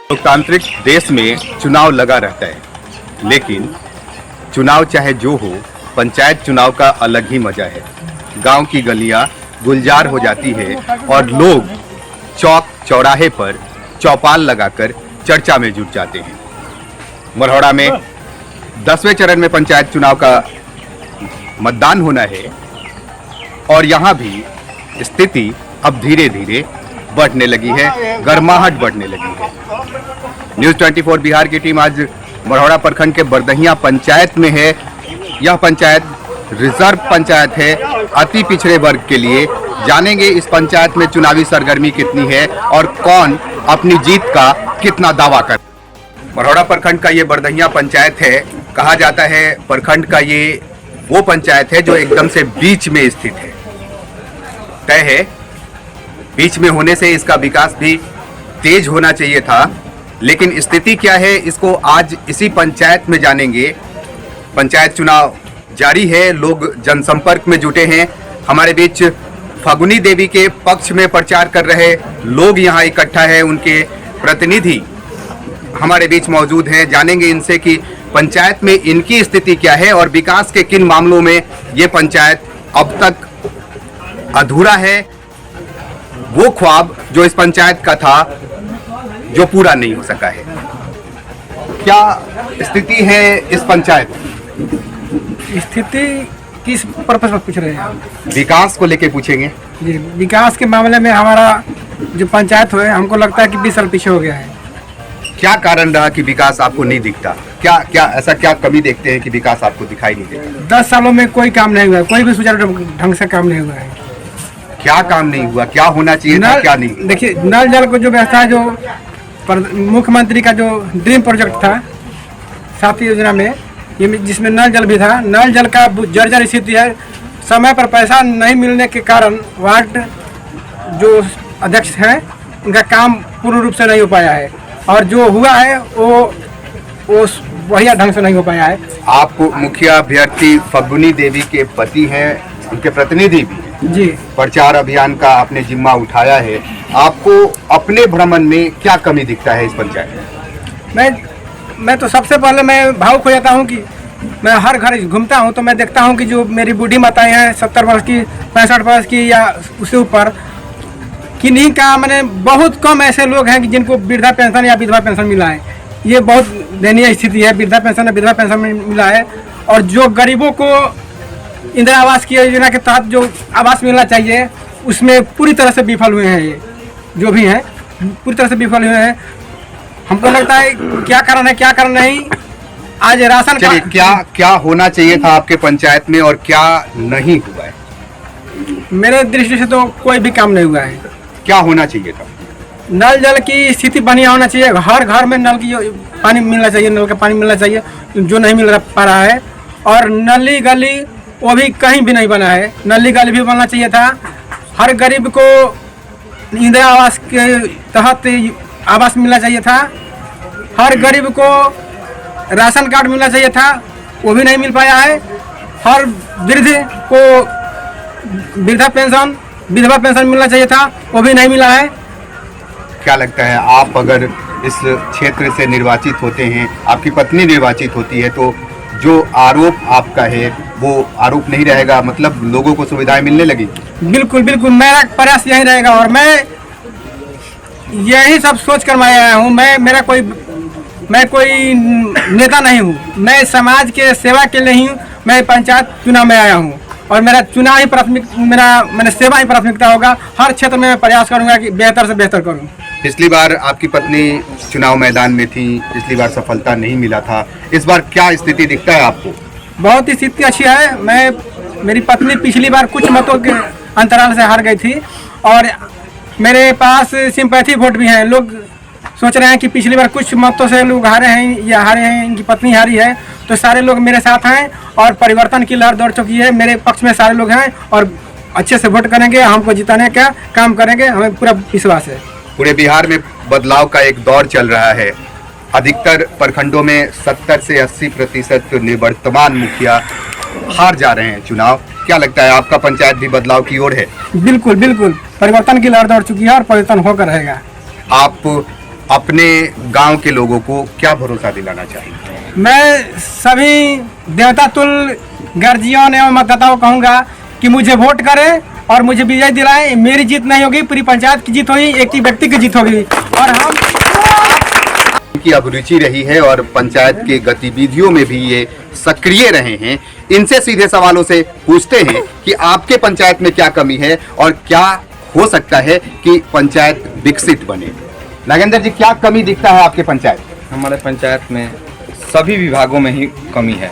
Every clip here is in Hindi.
लोकतांत्रिक देश में चुनाव लगा रहता है, लेकिन चुनाव चाहे जो हो, पंचायत चुनाव का अलग ही मजा है। गांव की गलियां गुलजार हो जाती है और लोग चौक चौराहे पर चौपाल लगाकर चर्चा में जुट जाते हैं। मरहौड़ा में 10वें चरण में पंचायत चुनाव का मतदान होना है और यहाँ भी स्थिति अब धीरे धीरे बढ़ने लगी है, गर्माहट बढ़ने लगी है। न्यूज़ 24 बिहार की टीम आज मरहौड़ा प्रखंड के बरदहिया पंचायत में है। यह पंचायत रिजर्व पंचायत है अति पिछड़े वर्ग के लिए। जानेंगे इस पंचायत में चुनावी सरगर्मी कितनी है और कौन अपनी जीत का कितना दावा कर। मरहौड़ा प्रखंड का ये बरदहिया पंचायत है। कहा जाता है प्रखंड का ये वो पंचायत है जो एकदम से बीच में स्थित है। तय है बीच में होने से इसका विकास भी तेज होना चाहिए था, लेकिन स्थिति क्या है इसको आज इसी पंचायत में जानेंगे। पंचायत चुनाव जारी है, लोग जनसंपर्क में जुटे हैं। हमारे बीच फागुनी देवी के पक्ष में प्रचार कर रहे लोग यहाँ इकट्ठा है, उनके प्रतिनिधि हमारे बीच मौजूद हैं। जानेंगे इनसे कि पंचायत में इनकी स्थिति क्या है और विकास के किन मामलों में ये पंचायत अब तक अधूरा है। वो ख्वाब जो इस पंचायत का था जो पूरा नहीं हो सका है। क्या स्थिति है इस पंचायत? स्थिति किस पर्पस में पूछ रहे हैं आप? विकास को लेके पूछेंगे जी, विकास के मामले में हमारा जो पंचायत है हमको लगता है कि 20 साल पीछे हो गया है। क्या कारण रहा कि विकास आपको नहीं दिखता? ऐसा क्या कमी देखते हैं कि विकास आपको दिखाई नहीं देता? 10 सालों में कोई काम नहीं हुआ है, कोई भी सुचारू ढंग से काम नहीं हुआ है। क्या काम नहीं हुआ? क्या होना चाहिए था, क्या नहीं? देखिए, नल जल को जो व्यवस्था है, जो मुख्यमंत्री का जो ड्रीम प्रोजेक्ट था साथी योजना में, ये जिसमें नल जल भी था, नल जल का जर्जर स्थिति है। समय पर पैसा नहीं मिलने के कारण वार्ड जो अध्यक्ष हैं उनका काम पूर्ण रूप से नहीं हो पाया है और जो हुआ है वो बढ़िया ढंग से नहीं हो पाया है। आप मुखिया अभ्यर्थी फागुनी देवी के पति हैं, उनके प्रतिनिधि भी जी प्रचार अभियान का आपने जिम्मा उठाया है। आपको अपने भ्रमण में क्या कमी दिखता है इस पंचायत में? मैं तो सबसे पहले मैं भावुक हो जाता हूँ कि मैं हर घर घूमता हूँ तो मैं देखता हूँ कि जो मेरी बूढ़ी माताएं हैं 70 वर्ष की, 65 वर्ष की या उससे ऊपर, किन्हीं का मैंने बहुत कम ऐसे लोग हैं कि जिनको वृद्धा पेंशन या विधवा पेंशन मिला है। ये बहुत दयनीय स्थिति है। वृद्धा पेंशन या विधवा पेंशन मिला है और जो गरीबों को इंदिरा आवास की योजना के तहत जो आवास मिलना चाहिए उसमें पूरी तरह से विफल हुए हैं। ये जो भी हैं पूरी तरह से विफल हुए हैं। हमको लगता है क्या कारण है क्या कारण नहीं। आज राशन का क्या होना चाहिए था आपके पंचायत में और क्या नहीं हुआ है? मेरे दृष्टि से तो कोई भी काम नहीं हुआ है। क्या होना चाहिए था? नल जल की स्थिति बढ़िया होना चाहिए। हर घर में नल की पानी मिलना चाहिए, नल का पानी मिलना चाहिए जो नहीं मिल पा रहा है। और नली गली वो भी कहीं भी नहीं बना है। नली गली भी बनना चाहिए था। हर गरीब को इंदिरा आवास के तहत आवास मिलना चाहिए था। हर गरीब को राशन कार्ड मिलना चाहिए था, वो भी नहीं मिल पाया है। हर वृद्ध को वृद्धा पेंशन, विधवा पेंशन मिलना चाहिए था, वो भी नहीं मिला है। क्या लगता है आप अगर इस क्षेत्र से निर्वाचित होते हैं, आपकी पत्नी निर्वाचित होती है, तो जो आरोप आपका है वो आरोप नहीं रहेगा, मतलब लोगों को सुविधाएं मिलने लगी? बिल्कुल बिल्कुल, मेरा प्रयास यही रहेगा और मैं यही सब सोच कर मैं आया हूँ। मैं कोई नेता नहीं हूँ, मैं समाज के सेवा के लिए ही मैं पंचायत चुनाव में आया हूँ और मेरा चुनाव ही मैंने सेवा ही प्राथमिकता होगा। हर क्षेत्र में मैं प्रयास करूँगा कि बेहतर से बेहतर करूँ। पिछली बार आपकी पत्नी चुनाव मैदान में थी, पिछली बार सफलता नहीं मिला था। इस बार क्या स्थिति दिखता है आपको? बहुत ही स्थिति अच्छी है। मेरी पत्नी पिछली बार कुछ मतों के अंतराल से हार गई थी और मेरे पास सिंपैथी वोट भी हैं। लोग सोच रहे हैं कि पिछली बार कुछ मतों से लोग हारे हैं या हारे हैं, इनकी पत्नी हारी है, तो सारे लोग मेरे साथ हैं और परिवर्तन की लहर दौड़ चुकी है। मेरे पक्ष में सारे लोग हैं और अच्छे से वोट करेंगे, हमको जिताने का काम करेंगे, हमें पूरा विश्वास है। पूरे बिहार में बदलाव का एक दौर चल रहा है। अधिकतर प्रखंडों में 70 से 80% निवर्तमान मुखिया हार जा रहे हैं चुनाव। क्या लगता है आपका पंचायत भी बदलाव की ओर है? बिल्कुल बिल्कुल, परिवर्तन की लहर दौड़ चुकी है और परिवर्तन होकर रहेगा। आप अपने गांव के लोगों को क्या भरोसा दिलाना चाहिए? मैं सभी देवता तुल्य गर्जियों एवं मतदाताओं को कहूँगा कि मुझे वोट करें और मुझे विजय दिलाएं। मेरी जीत नहीं होगी, पूरी पंचायत की जीत होगी, एक ही व्यक्ति की जीत होगी। और हम की अभिरुचि रही है और पंचायत के गतिविधियों में भी ये सक्रिय रहे हैं। इनसे सीधे सवालों से पूछते हैं कि आपके पंचायत में क्या कमी है और क्या हो सकता है कि पंचायत विकसित बने। नागेंद्र जी, क्या कमी दिखता है आपके पंचायत? हमारे पंचायत में सभी विभागों में ही कमी है।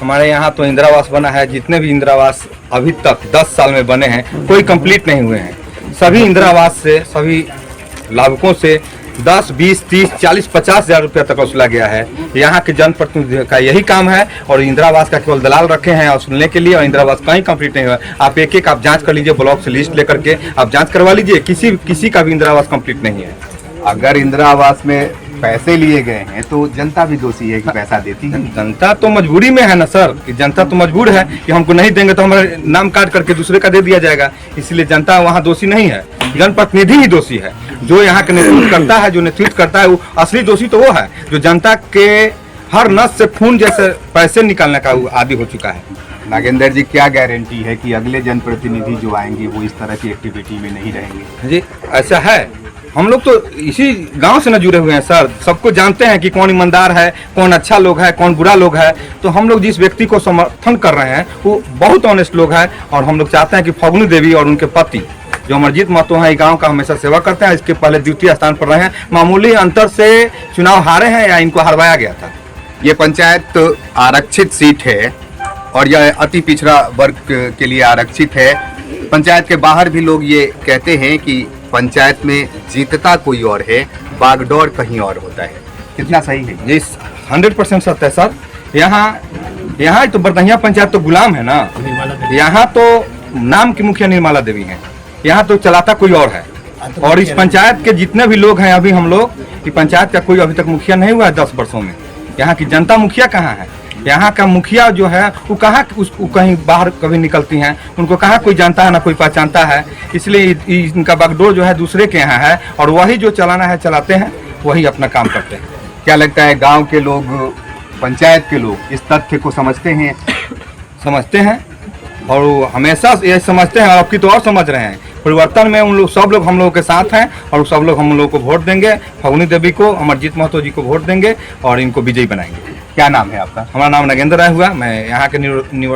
हमारे यहाँ तो इंदिरा आवास बना है, जितने भी इंदिरा आवास अभी तक 10 साल में बने हैं कोई कंप्लीट नहीं हुए हैं। सभी इंदिरा आवास से सभी लाभुकों से 10, 20, 30, 40, 50 हज़ार रुपया तक वसूला गया है। यहाँ के जनप्रतिनिधियों का यही काम है और इंदिरा आवास का केवल दलाल रखे हैं और सुनने के लिए, और इंदिरा आवास कहीं कंप्लीट नहीं हुआ। आप एक आप जांच कर लीजिए, ब्लॉक से लिस्ट लेकर के आप जांच करवा लीजिए, किसी का भी इंदिरा आवास कंप्लीट नहीं है। अगर इंदिरा आवास में पैसे लिए गए हैं तो जनता भी दोषी है कि पैसा देती है। जनता तो मजबूरी में है ना सर, कि जनता तो मजबूर है कि हमको नहीं देंगे तो हमारे नाम काट करके दूसरे का दे दिया जाएगा। इसलिए जनता वहाँ दोषी नहीं है, जनप्रतिनिधि ही दोषी है। जो यहाँ के नेतृत्व करता है, जो नेतृत्व करता है, वो असली दोषी तो वो है जो जनता के हर नस से खून जैसे पैसे निकालने का आदी हो चुका है। नागेंद्र जी, क्या गारंटी है कि अगले जनप्रतिनिधि जो आएंगे वो इस तरह की एक्टिविटी में नहीं रहेंगे? जी ऐसा है, हम लोग तो इसी गांव से न जुड़े हुए हैं सर, सबको जानते हैं कि कौन ईमानदार है, कौन अच्छा लोग है, कौन बुरा लोग है। तो हम लोग जिस व्यक्ति को समर्थन कर रहे हैं वो बहुत ऑनेस्ट लोग हैं और हम लोग चाहते हैं कि फगुनी देवी और उनके पति जो अमरजीत महतो हैं, गांव का हमेशा सेवा करते हैं। इसके पहले द्वितीय स्थान पर रहे हैं, मामूली अंतर से चुनाव हारे हैं या इनको हरवाया गया था। ये पंचायत आरक्षित सीट है और यह अति पिछड़ा वर्ग के लिए आरक्षित है। पंचायत के बाहर भी लोग ये कहते हैं कि पंचायत में जीतता कोई और है, बागडोर कहीं और होता है। कितना सही है? जी 100% सत्य है सर। यहाँ तो बरदहिया पंचायत तो गुलाम है ना, यहाँ तो नाम की मुखिया निर्मला देवी हैं, यहाँ तो चलाता कोई और है। और इस पंचायत के जितने भी लोग हैं, अभी हम लोग की पंचायत का कोई अभी तक मुखिया नहीं हुआ है 10 वर्षों में। यहाँ की जनता मुखिया कहाँ है? यहाँ का मुखिया जो है वो कहाँ कहीं बाहर कभी निकलती हैं, उनको कहाँ कोई जानता है ना कोई पहचानता है। इसलिए इनका बागडोर जो है दूसरे के यहाँ है और वही जो चलाना है चलाते हैं, वही अपना काम करते हैं। क्या लगता है गांव के लोग, पंचायत के लोग इस तथ्य को समझते हैं? समझते हैं और वो हमेशा ये समझते हैं और अब की तो और समझ रहे हैं। परिवर्तन में उन लोग, सब लोग हम लोगों के साथ हैं और सब लोग हम लोगों को वोट देंगे, फगुनी देवी को, अमरजीत महतो जी को वोट देंगे और इनको विजयी बनाएंगे। क्या नाम है आपका? हमारा नाम नागेंद्र राय हुआ। मैं यहाँ के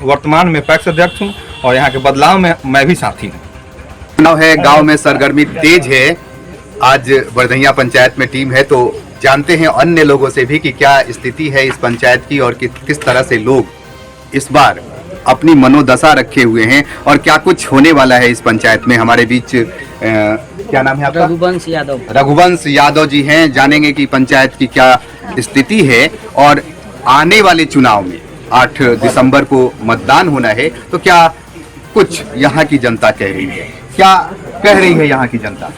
वर्तमान में पैक्स अध्यक्ष हूँ और यहाँ के बदलाव में मैं भी साथी हूँ। चुनाव है, गांव में सरगर्मी तेज है। आज बरदहिया पंचायत में टीम है, तो जानते हैं अन्य लोगों से भी कि क्या स्थिति है इस पंचायत की और किस तरह से लोग इस बार अपनी मनोदशा रखे हुए हैं और क्या कुछ होने वाला है इस पंचायत में। हमारे बीच क्या नाम है आपका? रघुवंश यादव। रघुवंश यादव जी हैं। जानेंगे कि पंचायत की क्या स्थिति है और आने वाले चुनाव में 8 दिसंबर को मतदान होना है, तो क्या कुछ यहाँ की जनता कह रही है? क्या कह रही है यहाँ की जनता?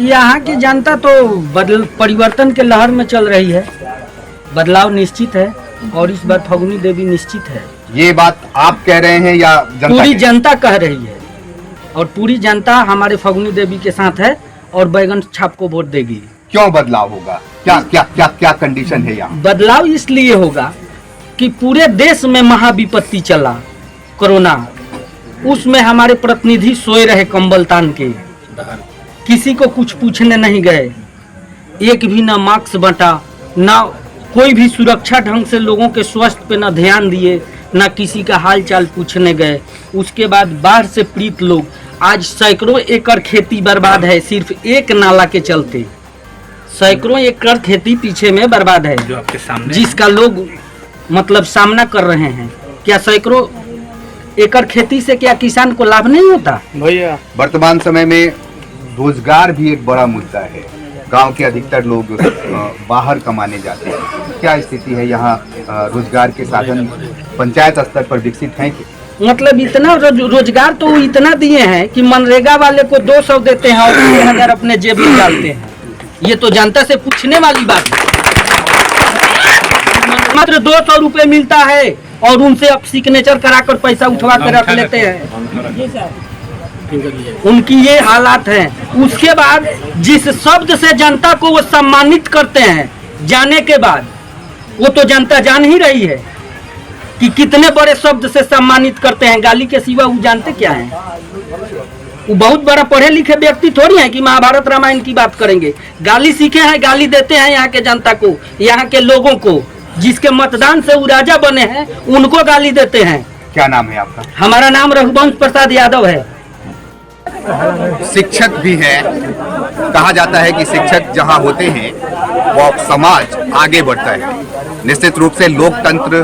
यहाँ की जनता तो परिवर्तन के लहर में चल रही है, बदलाव निश्चित है और इस बार फगुनी देवी निश्चित है। ये बात आप कह रहे हैं या जनता? पूरी जनता कह रही है और पूरी जनता हमारे फगुनी देवी के साथ है और बैगन छाप को वोट देगी। क्यों बदलाव होगा? क्या क्या क्या क्या कंडीशन है यहाँ? बदलाव इसलिए होगा कि पूरे देश में महाविपत्ति चला कोरोना, उसमें हमारे प्रतिनिधि सोए रहे कंबल तान के, किसी को कुछ पूछने नहीं गए, एक भी ना मास्क बंटा, ना कोई भी सुरक्षा ढंग से लोगों के स्वास्थ्य पे ना ध्यान दिए, ना किसी का हाल चाल पूछने गए। उसके बाद बाढ़ से पीड़ित लोग, आज सैकड़ों एकड़ खेती बर्बाद है सिर्फ एक नाला के चलते। सैकड़ों एकड़ खेती पीछे में बर्बाद है जो आपके सामने, जिसका लोग मतलब सामना कर रहे हैं। क्या सैकड़ों एकड़ खेती से क्या किसान को लाभ नहीं होता भैया? वर्तमान समय में रोजगार भी एक बड़ा मुद्दा है। गांव के अधिकतर लोग बाहर कमाने जाते हैं। क्या स्थिति है यहाँ? रोजगार के साधन पंचायत स्तर पर विकसित हैं कि? मतलब इतना रोजगार तो इतना दिए हैं कि मनरेगा वाले को 200 देते हैं और 3000 अपने जेब में डालते हैं। ये तो जनता से पूछने वाली बात है। मात्र 200 रुपए मिलता है और उनसे अब सिग्नेचर कराकर पैसा उठवा कर रख लेते हैं। उनकी ये हालात हैं। उसके बाद जिस शब्द से जनता को वो सम्मानित करते हैं, जाने के बाद वो तो जनता जान ही रही है कि कितने बड़े शब्द से सम्मानित करते हैं। गाली के सिवा वो जानते क्या है? वो बहुत बड़ा पढ़े लिखे व्यक्ति थोड़ी है कि महाभारत रामायण की बात करेंगे। गाली सीखे हैं, गाली देते हैं यहाँ के जनता को, यहाँ के लोगों को। जिसके मतदान से वो राजा बने हैं उनको गाली देते हैं। क्या नाम है आपका? हमारा नाम रघुवंश प्रसाद यादव है। शिक्षक भी हैं। कहा जाता है कि शिक्षक जहां होते हैं वो समाज आगे बढ़ता है। निश्चित रूप से लोकतंत्र,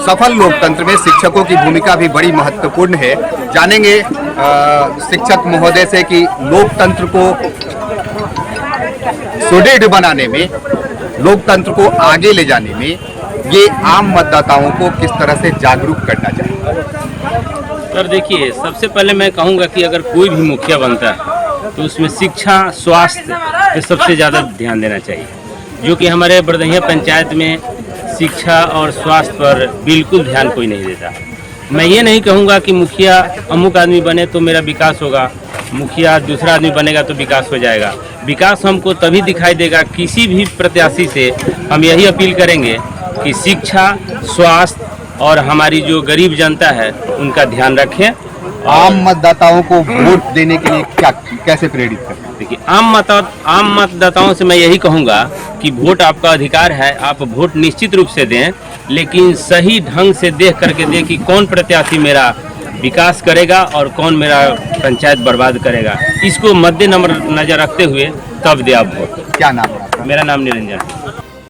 सफल लोकतंत्र में शिक्षकों की भूमिका भी बड़ी महत्वपूर्ण है। जानेंगे शिक्षक महोदय से कि लोकतंत्र को सुदृढ़ बनाने में, लोकतंत्र को आगे ले जाने में ये आम मतदाताओं को किस तरह से जागरूक करना चाहिए। सर देखिए, सबसे पहले मैं कहूँगा कि अगर कोई भी मुखिया बनता है तो उसमें शिक्षा, स्वास्थ्य पे सबसे ज़्यादा ध्यान देना चाहिए, जो कि हमारे बरदहिया पंचायत में शिक्षा और स्वास्थ्य पर बिल्कुल ध्यान कोई नहीं देता। मैं ये नहीं कहूँगा कि मुखिया अमुक आदमी बने तो मेरा विकास होगा, मुखिया दूसरा आदमी बनेगा तो विकास हो जाएगा। विकास हमको तभी दिखाई देगा, किसी भी प्रत्याशी से हम यही अपील करेंगे कि शिक्षा, स्वास्थ्य और हमारी जो गरीब जनता है उनका ध्यान रखें। आम मतदाताओं को वोट देने के लिए क्या, कैसे प्रेरित करें? देखिए, आम मतदाताओं से मैं यही कहूँगा कि वोट आपका अधिकार है, आप वोट निश्चित रूप से दें, लेकिन सही ढंग से देख करके दें कि कौन प्रत्याशी मेरा विकास करेगा और कौन मेरा पंचायत बर्बाद करेगा। इसको मद्देनजर रखते हुए तब दे आप वोट। क्या नाम है आपका? मेरा नाम निरंजन है।